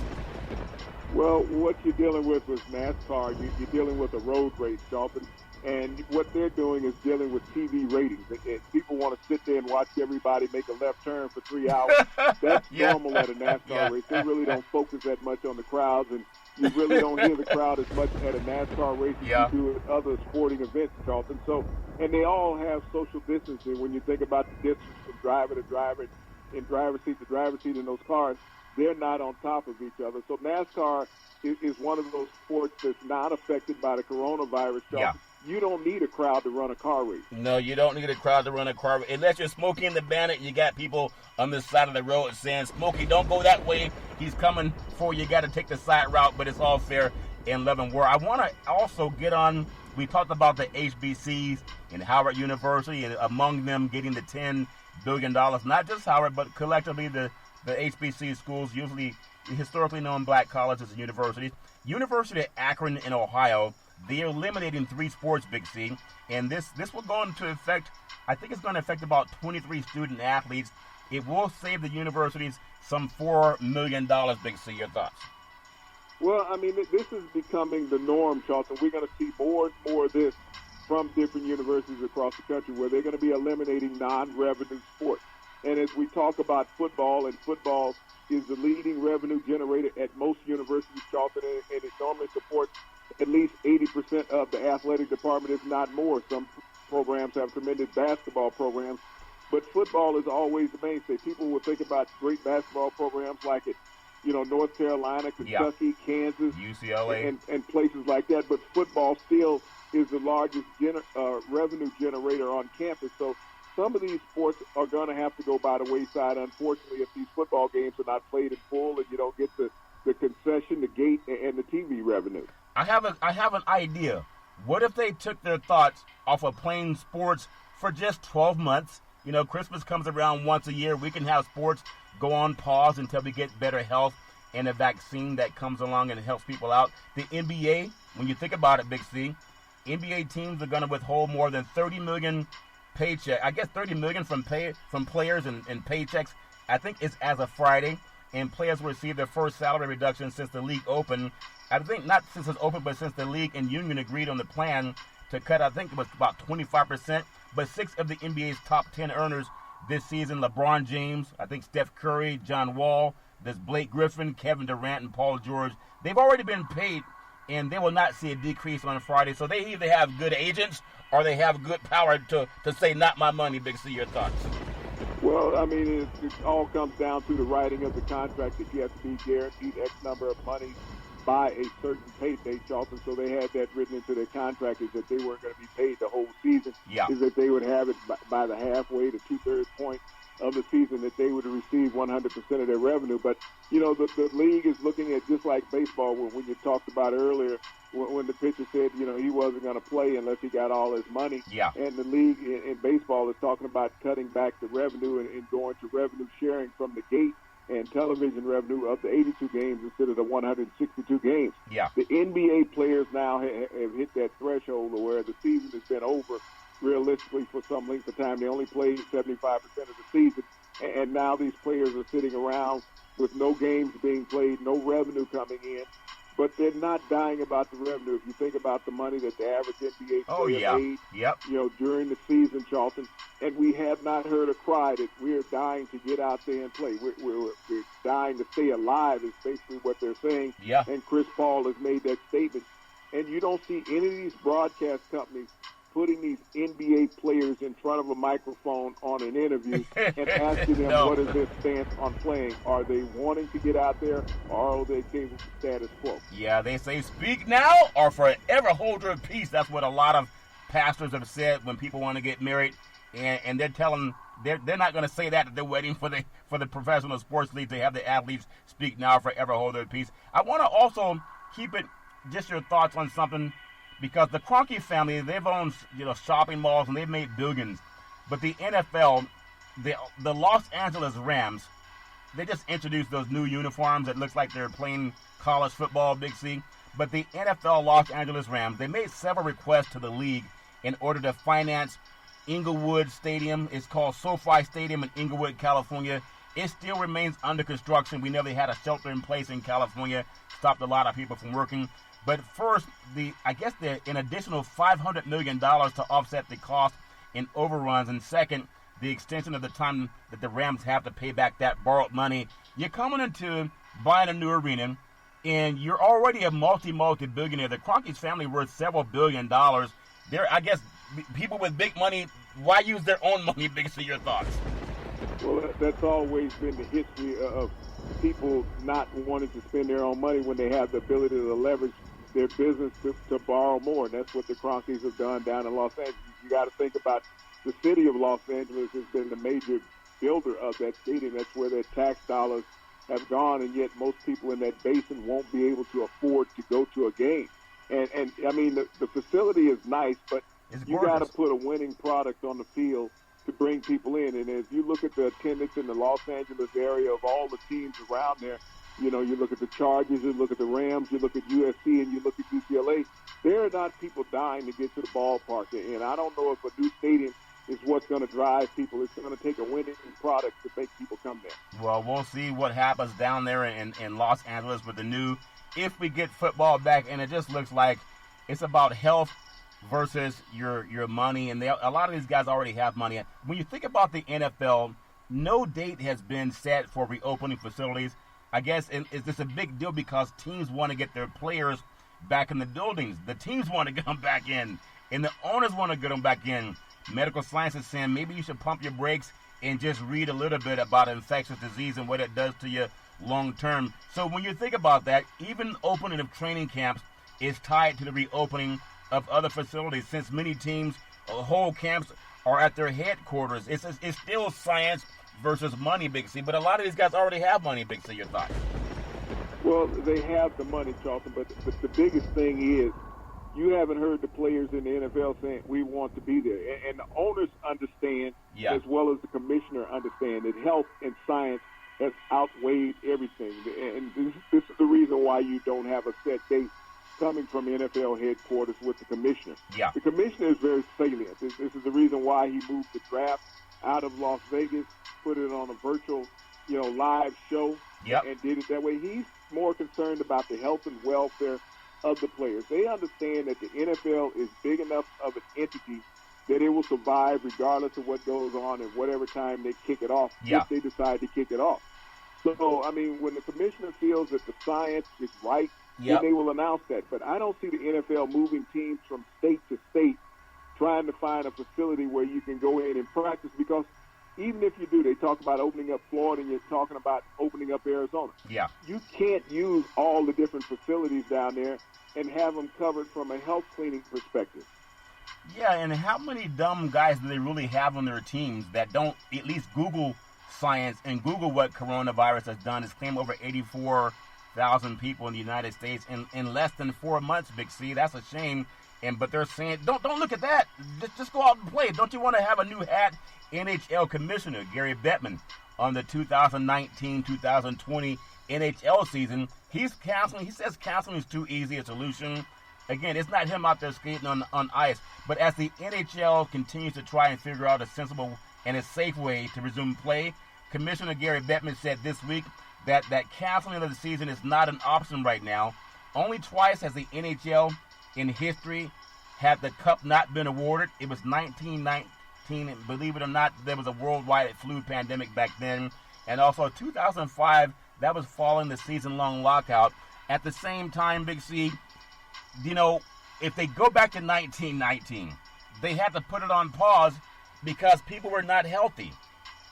Well, what you're dealing with NASCAR, you're dealing with a road race, Charlton. And what they're doing is dealing with TV ratings. And people want to sit there and watch everybody make a left turn for 3 hours. That's normal at a NASCAR race. They really don't focus that much on the crowds, and you really don't hear the crowd as much at a NASCAR race as you do at other sporting events, Charlton. So, and they all have social distancing. When you think about the distance from driver to driver and driver's seat to driver's seat in those cars, they're not on top of each other. So NASCAR is one of those sports that's not affected by the coronavirus. Yeah. you don't need a crowd to run a car race. No, you don't need a crowd to run a car race. Unless you're Smokey and the Bandit, you got people on the side of the road saying, Smokey, don't go that way. He's coming for you. You got to take the side route, but it's all fair in love and war. I want to also get on, we talked about the HBCs and Howard University, and among them getting the $10 billion. Not just Howard, but collectively the HBC schools, usually historically known black colleges and universities. University of Akron in Ohio, they're eliminating 3 sports, Big C, and this will go into effect, I think it's going to affect about 23 student athletes. It will save the universities some $4 million, Big C. Your thoughts? Well, I mean, this is becoming the norm, Charlton. We're going to see more and more of this from different universities across the country where they're going to be eliminating non-revenue sports. And as we talk about football, and football is the leading revenue generator at most universities, Charlton, and it normally supports at least 80% of the athletic department, if not more. Some programs have tremendous basketball programs, but football is always the mainstay. People will think about great basketball programs like it, North Carolina, Kentucky, Kansas, UCLA, and places like that. But football still is the largest revenue generator on campus. So some of these sports are going to have to go by the wayside, unfortunately, if these football games are not played in full and you don't get the concession, the gate, and the TV revenue. I have an idea. What if they took their thoughts off of playing sports for just 12 months? Christmas comes around once a year. We can have sports go on pause until we get better health and a vaccine that comes along and helps people out. The NBA, when you think about it, Big C, NBA teams are going to withhold more than 30 million paycheck. I guess 30 million from players and paychecks. I think it's as of Friday, and players will receive their first salary reduction since the league opened. I think not since it's open, but since the league and union agreed on the plan to cut, I think it was about 25%. But 6 of the NBA's top 10 earners this season, LeBron James, I think Steph Curry, John Wall, there's Blake Griffin, Kevin Durant, and Paul George, they've already been paid, and they will not see a decrease on Friday. So they either have good agents or they have good power to say, not my money, Big C. Your thoughts? Well, I mean, it all comes down to the writing of the contract that you have to be guaranteed X number of money by a certain pay date, Charlton. So they had that written into their contract, is that they weren't going to be paid the whole season. Yeah. Is that they would have it by the halfway to 2/3 point of the season, that they would receive 100% of their revenue. But, the league is looking at just like baseball, when you talked about earlier, when the pitcher said, he wasn't going to play unless he got all his money. Yeah. And the league in baseball is talking about cutting back the revenue and going to revenue sharing from the gate and television revenue of the 82 games instead of the 162 games. Yeah. The NBA players now have hit that threshold where the season has been over realistically for some length of time. They only played 75% of the season, and now these players are sitting around with no games being played, no revenue coming in. But they're not dying about the revenue. If you think about the money that the average NBA player made, during the season, Charlton, and we have not heard a cry that we're dying to get out there and play. We're dying to stay alive is basically what they're saying. Yeah. And Chris Paul has made that statement. And you don't see any of these broadcast companies putting these NBA players in front of a microphone on an interview and asking them what is their stance on playing. Are they wanting to get out there, or are they okay with the status quo? Yeah, they say speak now or forever hold your peace. That's what a lot of pastors have said when people want to get married, and they're telling they're not going to say that they're waiting for the professional sports league to have the athletes speak now or forever hold their peace. I want to also keep it just your thoughts on something. Because the Kroenke family, they've owned shopping malls and they've made billions. But the NFL, the Los Angeles Rams, they just introduced those new uniforms that looks like they're playing college football, Big C. But the NFL Los Angeles Rams, they made several requests to the league in order to finance Inglewood Stadium. It's called SoFi Stadium in Inglewood, California. It still remains under construction. We know they had a shelter in place in California, stopped a lot of people from working. But first, an additional $500 million to offset the cost in overruns. And second, the extension of the time that the Rams have to pay back that borrowed money. You're coming into buying a new arena, and you're already a multi-billionaire. The Kroenke's family worth several $1 billion. People with big money, why use their own money? Big C, your thoughts? Well, that's always been the history of people not wanting to spend their own money when they have the ability to leverage their business to borrow more, and that's what the Cronkies have done down in Los Angeles. You got to think about the city of Los Angeles has been the major builder of that stadium. That's where their tax dollars have gone, and yet most people in that basin won't be able to afford to go to a game. And I mean, the facility is nice, but you got to put a winning product on the field to bring people in. And if you look at the attendance in the Los Angeles area of all the teams around there, you know, you look at the Chargers, you look at the Rams, you look at USC, and you look at UCLA, there are not people dying to get to the ballpark. And I don't know if a new stadium is what's going to drive people. It's going to take a winning product to make people come there. Well, we'll see what happens down there in Los Angeles with the new, if we get football back, and it just looks like it's about health versus your money, and a lot of these guys already have money. When you think about the NFL, no date has been set for reopening facilities. I guess is this a big deal because teams want to get their players back in the buildings. The teams want to come back in, and the owners want to get them back in. Medical science is saying maybe you should pump your brakes and just read a little bit about infectious disease and what it does to you long term. So when you think about that, even opening of training camps is tied to the reopening of other facilities, since many teams, whole camps are at their headquarters. It's still science versus money, Big C, but a lot of these guys already have money, Big C. Your thoughts? Well, they have the money, Charlton, but the biggest thing is you haven't heard the players in the NFL saying we want to be there. And the owners understand, as well as the commissioner understand, that health and science has outweighed everything. And this is the reason why you don't have a set date coming from NFL headquarters with the commissioner. Yeah. The commissioner is very salient. This is the reason why he moved the draft out of Las Vegas, put it on a virtual, live show, and did it that way. He's more concerned about the health and welfare of the players. They understand that the NFL is big enough of an entity that it will survive regardless of what goes on and whatever time they kick it off, if they decide to kick it off. So, I mean, when the commissioner feels that the science is right, then they will announce that. But I don't see the NFL moving teams from state to state trying to find a facility where you can go in and practice, because even if you do, they talk about opening up Florida and you're talking about opening up Arizona. Yeah. You can't use all the different facilities down there and have them covered from a health cleaning perspective. Yeah, and how many dumb guys do they really have on their teams that don't at least Google science and Google what coronavirus has done? It's claimed over 84,000 people in the United States in less than 4 months, Big C. That's a shame. But they're saying, don't look at that. Just go out and play. Don't you want to have a new hat? NHL Commissioner Gary Bettman on the 2019-2020 NHL season, he's canceling. He says canceling is too easy a solution. Again, it's not him out there skating on ice. But as the NHL continues to try and figure out a sensible and a safe way to resume play, Commissioner Gary Bettman said this week that canceling of the season is not an option right now. Only twice has the NHL in history had the cup not been awarded. It was 1919, and believe it or not, there was a worldwide flu pandemic back then. And also 2005, that was following the season-long lockout. At the same time, Big C, if they go back to 1919, they had to put it on pause because people were not healthy.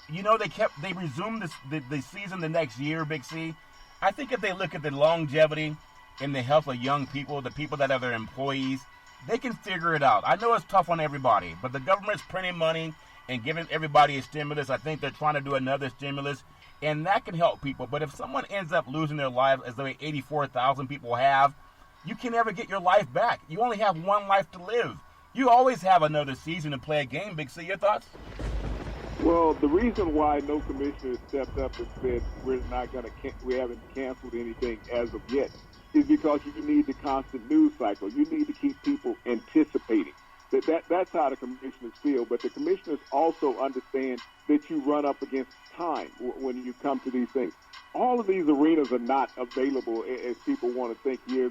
They resumed the season the next year, Big C. I think if they look at the longevity and the health of young people, the people that are their employees, they can figure it out. I know it's tough on everybody, but the government's printing money and giving everybody a stimulus. I think they're trying to do another stimulus, and that can help people. But if someone ends up losing their lives, as the way 84,000 people have, you can never get your life back. You only have one life to live. You always have another season to play a game, Big C. Your thoughts? Well, the reason why no commissioner stepped up and said we haven't canceled anything as of yet is because you need the constant news cycle. You need to keep people anticipating. That's how the commissioners feel. But the commissioners also understand that you run up against time when you come to these things. All of these arenas are not available as people want to think year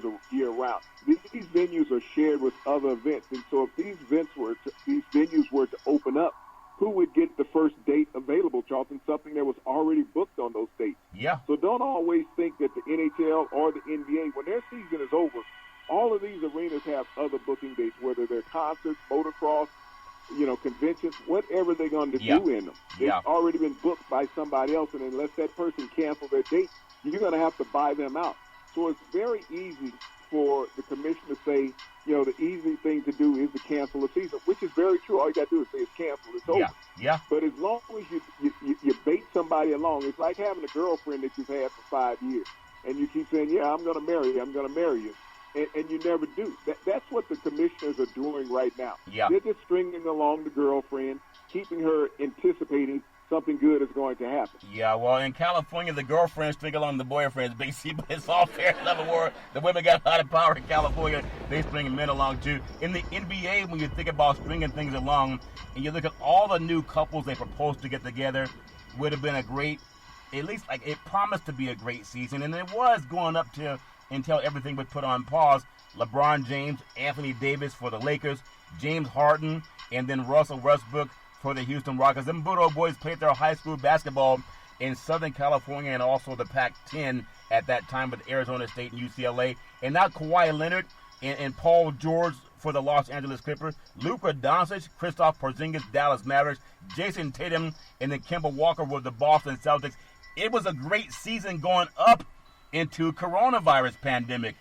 round. These venues are shared with other events, and so if these venues were to open up, who would get the first date available, Charlton? Something that was already booked on those dates. Yeah. So don't always think that the NHL or the NBA, when their season is over, all of these arenas have other booking dates, whether they're concerts, motocross, conventions, whatever they're going to do in them. It's already been booked by somebody else, and unless that person cancels their date, you're going to have to buy them out. So it's very easy for the commission to say, the easy thing to do is to cancel the season, which is very true. All you got to do is say it's canceled. It's over. Yeah. But as long as you bait somebody along, it's like having a girlfriend that you've had for 5 years, and you keep saying, I'm going to marry you, I'm going to marry you, and you never do. That's what the commissioners are doing right now. Yeah. They're just stringing along the girlfriend, keeping her anticipating something good is going to happen. Yeah, well, in California, the girlfriends string along the boyfriends, Big C, but it's all fair and love and war. The women got a lot of power in California. They string men along, too. In the NBA, when you think about stringing things along, and you look at all the new couples they proposed to get together, would have been a great, at least like it promised to be a great season, and it was going up to until everything was put on pause. LeBron James, Anthony Davis for the Lakers, James Harden, and then Russell Westbrook for the Houston Rockets. Them Budo boys played their high school basketball in Southern California and also the Pac-10 at that time with Arizona State and UCLA. And now Kawhi Leonard and Paul George for the Los Angeles Clippers, Luka Doncic, Kristaps Porzingis, Dallas Mavericks, Jason Tatum, and then Kemba Walker with the Boston Celtics. It was a great season going up into coronavirus pandemic.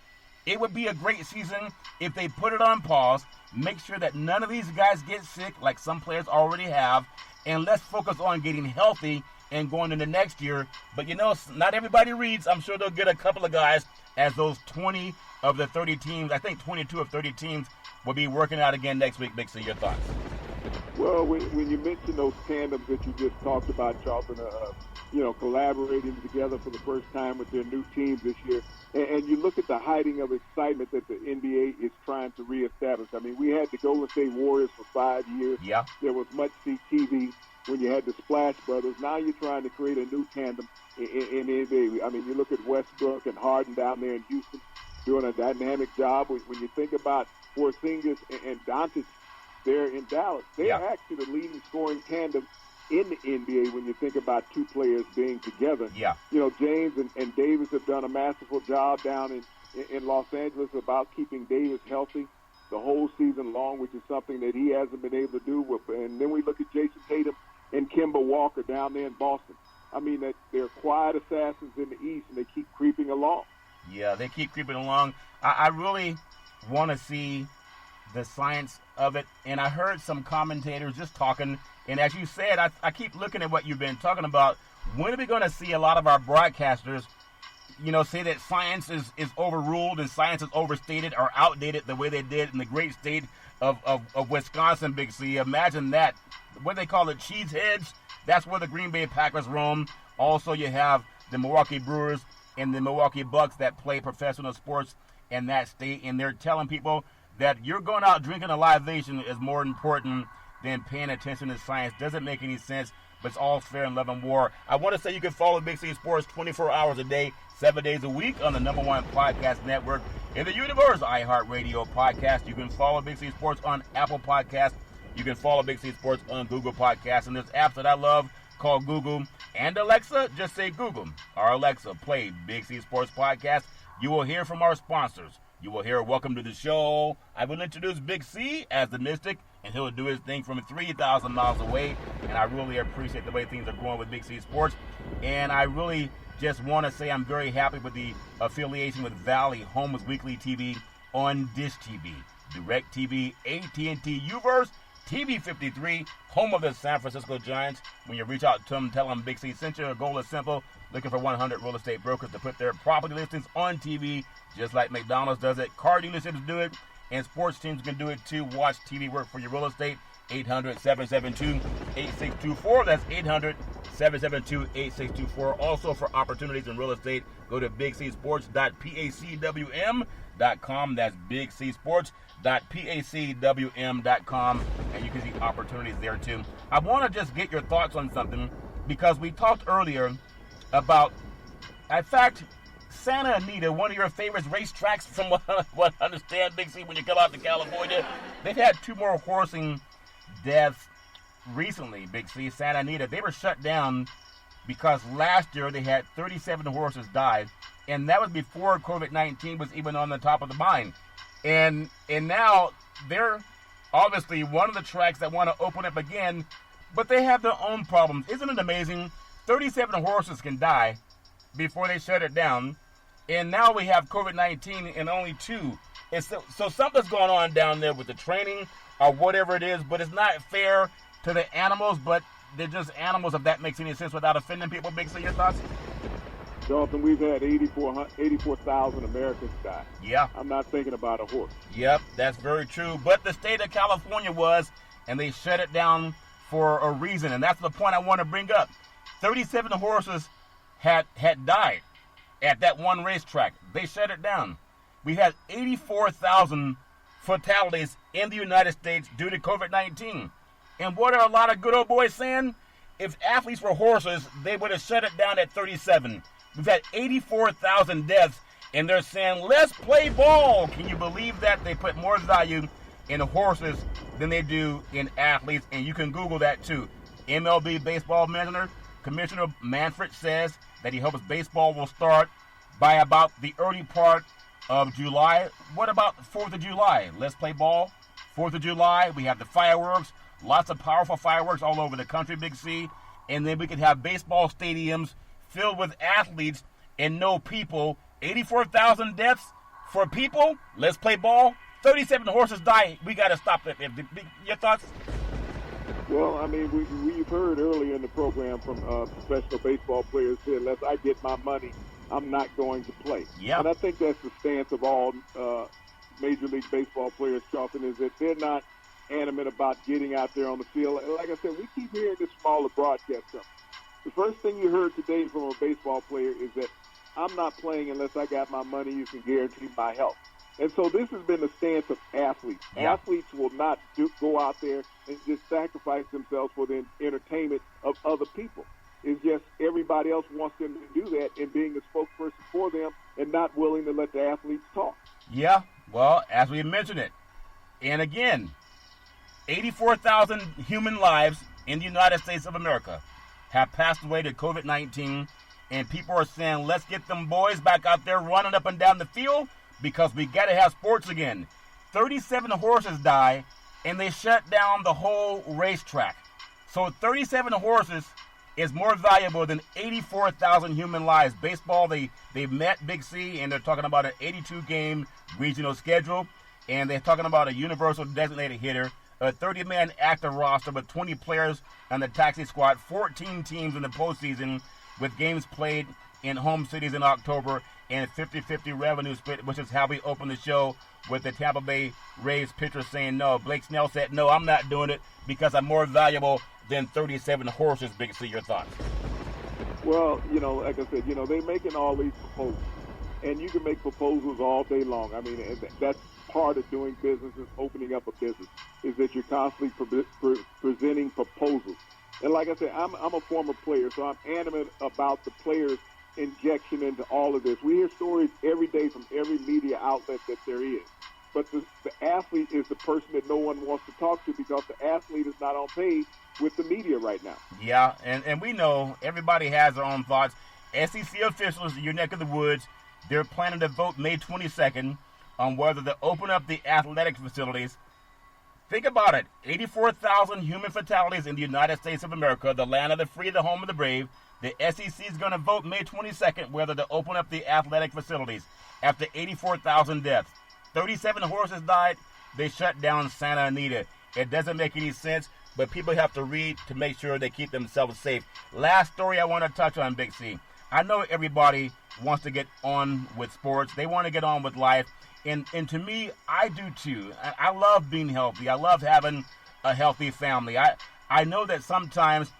It would be a great season if they put it on pause, make sure that none of these guys get sick like some players already have, and let's focus on getting healthy and going into next year. But not everybody reads. I'm sure they'll get a couple of guys as those 20 of the 30 teams, I think 22 of 30 teams will be working out again next week. Big C, your thoughts? Well, when you mention those tandems that you just talked about, Charlton, collaborating together for the first time with their new teams this year, and you look at the hiding of excitement that the NBA is trying to reestablish. I mean, we had the Golden State Warriors for 5 years. Yeah. There was much TV when you had the Splash Brothers. Now you're trying to create a new tandem in the NBA. I mean, you look at Westbrook and Harden down there in Houston doing a dynamic job. When you think about Porzingis and Doncic there in Dallas, they're actually the leading scoring tandem in the NBA when you think about two players being together. Yeah. James and Davis have done a masterful job down in Los Angeles about keeping Davis healthy the whole season long, which is something that he hasn't been able to do. And then we look at Jason Tatum and Kemba Walker down there in Boston. I mean, that they're quiet assassins in the East, and they keep creeping along. Yeah, they keep creeping along. I really want to see the science of it. And I heard some commentators just talking, and as you said, I keep looking at what you've been talking about. When are we going to see a lot of our broadcasters, say that science is overruled and science is overstated or outdated the way they did in the great state of Wisconsin, Big C? Imagine that. What they call it, cheeseheads. That's where the Green Bay Packers roam. Also, you have the Milwaukee Brewers and the Milwaukee Bucks that play professional sports in that state, and they're telling people that you're going out drinking a libation is more important than paying attention to science. Doesn't make any sense, but it's all fair in love and war. I want to say you can follow Big C Sports 24 hours a day, 7 days a week on the #1 podcast network in the universe, iHeartRadio podcast. You can follow Big C Sports on Apple Podcasts. You can follow Big C Sports on Google Podcasts. And there's apps that I love called Google and Alexa. Just say Google or Alexa, play Big C Sports Podcast. You will hear from our sponsors. You will hear welcome to the show. I will introduce Big C as the Mystic, and he'll do his thing from 3,000 miles away. And I really appreciate the way things are going with Big C Sports. And I really just want to say I'm very happy with the affiliation with Valley, home of weekly TV on Dish TV, DirecTV, AT&T, Uverse, TV 53, home of the San Francisco Giants. When you reach out to them, tell them Big C sent you. Our goal is simple, looking for 100 real estate brokers to put their property listings on TV, just like McDonald's does it. Car dealerships do it, and sports teams can do it too. Watch TV work for your real estate. 800-772-8624. That's 800-772-8624. Also for opportunities in real estate, go to bigcsports.pacwm.com. That's bigcsports.pacwm.com, and you can see opportunities there too. I want to just get your thoughts on something, because we talked earlier about, in fact, Santa Anita, one of your favorite racetracks from what I understand, Big C, when you come out to California. They've had 2 more horsing deaths recently, Big C. Santa Anita, they were shut down because last year they had 37 horses die, and that was before COVID-19 was even on the top of the mind. And now they're obviously one of the tracks that want to open up again, but they have their own problems. Isn't it amazing? 37 horses can die before they shut it down. And now we have COVID-19 and only 2. So something's going on down there with the training or whatever it is, but it's not fair to the animals, but they're just animals, if that makes any sense, without offending people. Big C, your thoughts? Jonathan, we've had 84,000 Americans die. Yeah. I'm not thinking about a horse. Yep, that's very true. But the state of California was, and they shut it down for a reason. And that's the point I want to bring up. 37 horses had died at that one racetrack. They shut it down. We had 84,000 fatalities in the United States due to COVID-19. And what are a lot of good old boys saying? If athletes were horses, they would have shut it down at 37. We've had 84,000 deaths, and they're saying, let's play ball. Can you believe that? They put more value in horses than they do in athletes, and you can Google that too. MLB baseball Commissioner Manfred says that he hopes baseball will start by about the early part of July. What about 4th of July? Let's play ball. 4th of July, we have the fireworks, lots of powerful fireworks all over the country, Big C, and then we could have baseball stadiums filled with athletes and no people. 84,000 deaths for people. Let's play ball. 37 horses die. We got to stop that. Your thoughts? Well, I mean, we've heard earlier in the program from professional baseball players say, unless I get my money, I'm not going to play. Yep. And I think that's the stance of all Major League Baseball players, Charlton, is that they're not animate about getting out there on the field. Like I said, we keep hearing this from all the broadcast stuff. The first thing you heard today from a baseball player is that I'm not playing unless I got my money. You can guarantee my health. And so this has been the stance of athletes. Yeah. Athletes will not go out there and just sacrifice themselves for the entertainment of other people. It's just everybody else wants them to do that and being a spokesperson for them and not willing to let the athletes talk. Yeah, well, as we mentioned it, and again, 84,000 human lives in the United States of America have passed away to COVID-19, and people are saying, let's get them boys back out there running up and down the field because we got to have sports again. 37 horses die, and they shut down the whole racetrack. So 37 horses is more valuable than 84,000 human lives. Baseball, they met Big C, and they're talking about an 82-game regional schedule, and they're talking about a universal designated hitter, a 30-man active roster with 20 players on the taxi squad, 14 teams in the postseason with games played in home cities in October, and 50-50 revenue split, which is how we opened the show with the Tampa Bay Rays pitcher saying no. Blake Snell said, no, I'm not doing it because I'm more valuable than 37 horses. Big C, your thoughts? Well, like I said, they're making all these proposals, and you can make proposals all day long. I mean, that's part of doing business, is opening up a business, is that you're constantly presenting proposals. And like I said, I'm a former player, so I'm animate about the players' injection into all of this. We hear stories every day from every media outlet that there is. But the athlete is the person that no one wants to talk to because the athlete is not on page with the media right now. Yeah, and we know everybody has their own thoughts. SEC officials in your neck of the woods, they're planning to vote May 22nd on whether to open up the athletic facilities. Think about it. 84,000 human fatalities in the United States of America, the land of the free, the home of the brave. The SEC is going to vote May 22nd whether to open up the athletic facilities after 84,000 deaths. 37 horses died. They shut down Santa Anita. It doesn't make any sense, but people have to read to make sure they keep themselves safe. Last story I want to touch on, Big C. I know everybody wants to get on with sports. They want to get on with life. And to me, I do too. I love being healthy. I love having a healthy family. I know that sometimes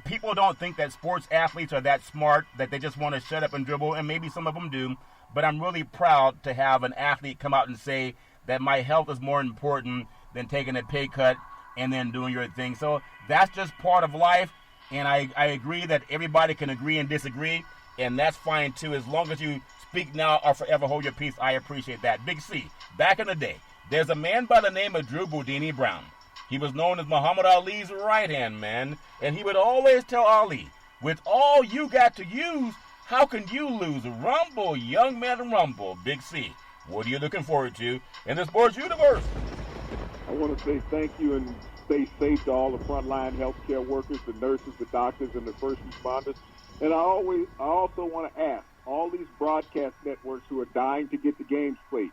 people don't think that sports athletes are that smart, that they just want to shut up and dribble, and maybe some of them do. But I'm really proud to have an athlete come out and say that my health is more important than taking a pay cut and then doing your thing. So that's just part of life, and I agree that everybody can agree and disagree, and that's fine too, as long as you speak now or forever hold your peace. I appreciate that. Big C, back in the day, there's a man by the name of Drew Boudini Brown. He was known as Muhammad Ali's right-hand man, and he would always tell Ali, with all you got to use, how can you lose? Rumble, young man, rumble. Big C, what are you looking forward to in the sports universe? I want to say thank you and stay safe to all the frontline healthcare workers, the nurses, the doctors, and the first responders. And I also want to ask all these broadcast networks who are dying to get the games played.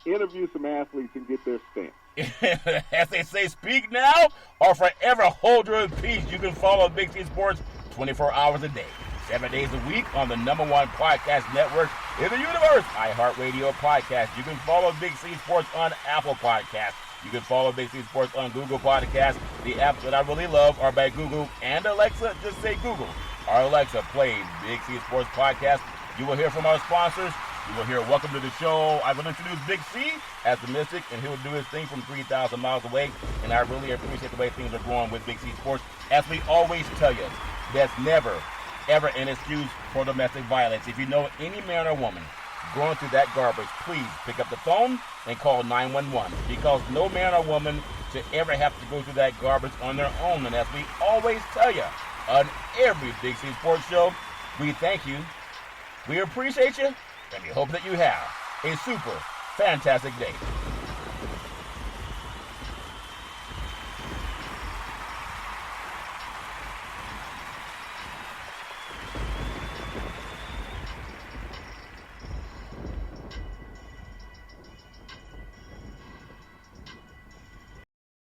Interview some athletes and get their stance. As they say, speak now or forever hold your peace. You can follow Big C Sports 24 hours a day, 7 days a week on the #1 podcast network in the universe, iHeartRadio Podcast. You can follow Big C Sports on Apple Podcasts. You can follow Big C Sports on Google Podcasts. The apps that I really love are by Google and Alexa. Just say Google or Alexa, play Big C Sports Podcast. You will hear from our sponsors. You will hear welcome to the show. I will introduce Big C as the Mystic, and he will do his thing from 3,000 miles away. And I really appreciate the way things are going with Big C Sports. As we always tell you, that's never, ever an excuse for domestic violence. If you know any man or woman going through that garbage, please pick up the phone and call 911, because no man or woman should ever have to go through that garbage on their own. And as we always tell you on every Big C Sports show, we thank you, we appreciate you, and we hope that you have a super fantastic day.